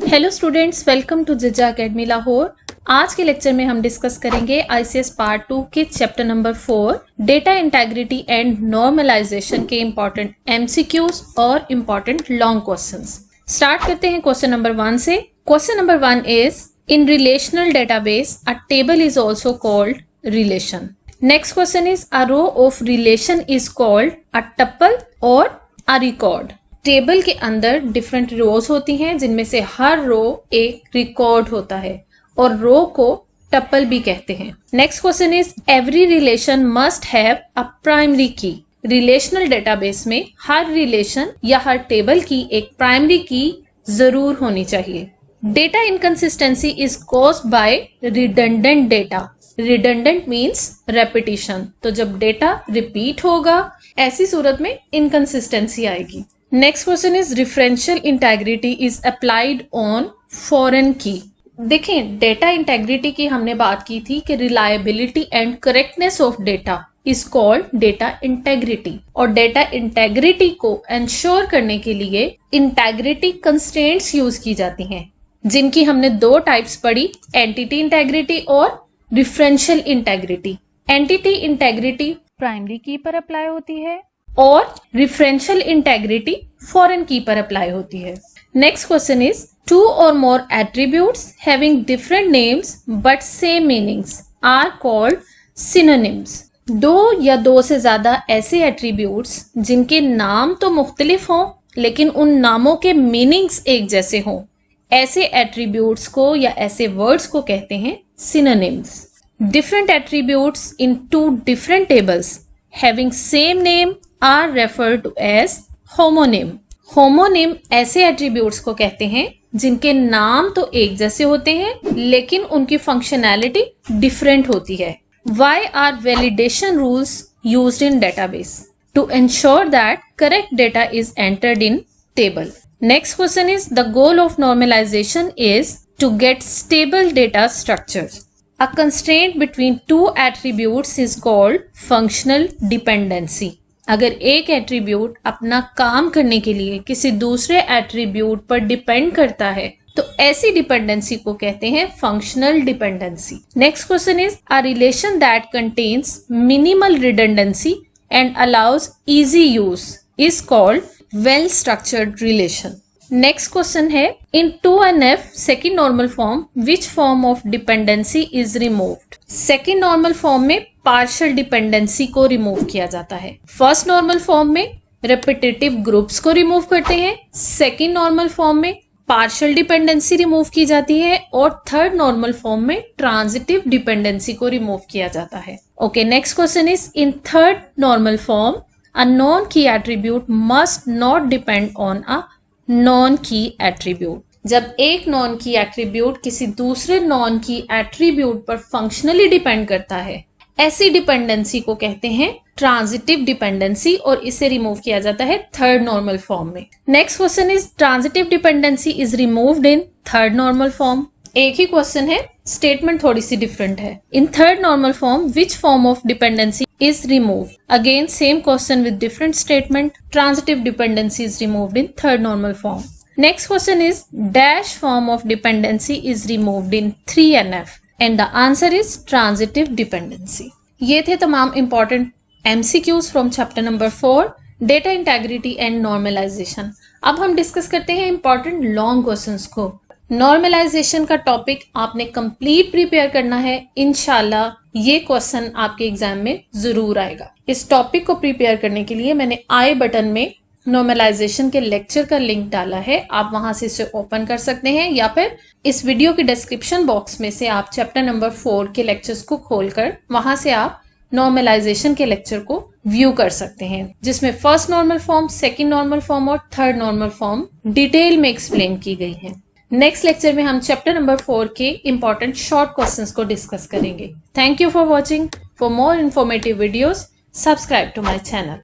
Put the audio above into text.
Hello students, welcome to Jijja academy Lahore. आज के lecture में हम डिस्कस करेंगे आईसीएस पार्ट 2 के chapter number 4 data integrity and normalization के इंपॉर्टेंट एमसीक्यूज और इंपॉर्टेंट लॉन्ग क्वेश्चंस। स्टार्ट करते हैं क्वेश्चन नंबर 1 से। Question number 1 is in relational database a table is also called relation. Next question is a row of relation is called a tuple और a record. Table के अंदर different रोज होती हैं जिनमें से हर रो एक रिकॉर्ड होता है और रो को टपल भी कहते हैं। Next question is every relation must have a primary की। रिलेशनल डेटाबेस में हर रिलेशन या हर टेबल की एक प्राइमरी की जरूर होनी चाहिए। Data inconsistency is caused by redundant data. Redundant means repetition, तो जब डेटा रिपीट होगा ऐसी सूरत में इनकंसिस्टेंसी आएगी। Next question is differential integrity is applied on foreign की। देखें, डेटा इंटेग्रिटी की हमने बात की थी कि reliability and correctness of data is called data integrity, और डेटा इंटेग्रिटी को इंश्योर करने के लिए इंटेग्रिटी कंस्ट्रेंट्स यूज की जाती हैं, जिनकी हमने दो टाइप्स पढ़ी, एंटिटी इंटेग्रिटी और differential integrity. Entity integrity primary की पर अप्लाई होती है और डिफरेंशियल इंटेग्रिटी फॉरेन की पर अप्लाई होती है। Next question is two or more attributes having different names but same meanings are called synonyms. दो या दो से ज्यादा ऐसे एट्रीब्यूट्स जिनके नाम तो मुख्तलिफ हों लेकिन उन नामों के मीनिंग्स एक जैसे हों, ऐसे एट्रीब्यूट्स को या ऐसे वर्ड्स को कहते हैं synonyms. Different attributes in two different tables having same name are referred to as homonym. Homonym ऐसे एट्रीब्यूट्स को कहते हैं जिनके नाम तो एक जैसे होते हैं लेकिन उनकी फंक्शनैलिटी डिफरेंट होती है। Why are validation rules used in database? To ensure that correct data is entered in table. Next question is the goal of normalization is to get stable data structures. A constraint between two attributes is called functional dependency. अगर एक attribute अपना काम करने के लिए किसी दूसरे attribute पर डिपेंड करता है तो ऐसी डिपेंडेंसी को कहते हैं functional dependency. Next question is a relation that contains minimal redundancy and allows easy use is called well structured relation. Next question है इन 2NF second normal form which form of dependency is removed. Second normal form में partial dependency को remove किया जाता है। First normal form में repetitive groups को remove करते हैं, सेकेंड नॉर्मल फॉर्म में पार्शियल डिपेंडेंसी रिमूव की जाती है और थर्ड नॉर्मल फॉर्म में ट्रांजिटिव डिपेंडेंसी को रिमूव किया जाता है। Okay, next question is in third normal form a non की attribute must not depend on a non की एट्रीब्यूट। जब एक नॉन की एट्रीब्यूट किसी दूसरे नॉन की एट्रीब्यूट पर फंक्शनली डिपेंड करता है, ऐसी डिपेंडेंसी को कहते हैं ट्रांजिटिव डिपेंडेंसी और इसे रिमूव किया जाता है थर्ड नॉर्मल फॉर्म में। Next question is transitive dependency is removed in third normal form. एक ही क्वेश्चन है, स्टेटमेंट थोड़ी सी डिफरेंट है। In third normal form which form of dependency is removed? Again same question with different statement. Transitive dependency is removed in third normal form. Next question is dash form of dependency is removed in 3NF and the answer is transitive dependency. ये थे तमाम important MCQs from chapter number 4 data integrity and normalization. अब हम discuss करते हैं important long questions को। Normalisation का topic आपने कंप्लीट प्रिपेयर करना है, इंशाल्लाह ये क्वेश्चन आपके एग्जाम में जरूर आएगा। इस टॉपिक को प्रिपेयर करने के लिए मैंने आई बटन में नॉर्मलाइजेशन के लेक्चर का लिंक डाला है, आप वहां से इसे ओपन कर सकते हैं या फिर इस वीडियो के डिस्क्रिप्शन बॉक्स में से आप चैप्टर नंबर 4 के लेक्चर्स को खोलकर वहां से आप नॉर्मलाइजेशन के लेक्चर को व्यू कर सकते हैं, जिसमें first normal form, second normal form और थर्ड नॉर्मल फॉर्म डिटेल में एक्सप्लेन की गई है। नेक्स्ट लेक्चर में हम चैप्टर नंबर 4 के इंपॉर्टेंट शॉर्ट क्वेश्चंस को डिस्कस करेंगे। Thank you for watching. For more informative videos subscribe to my channel.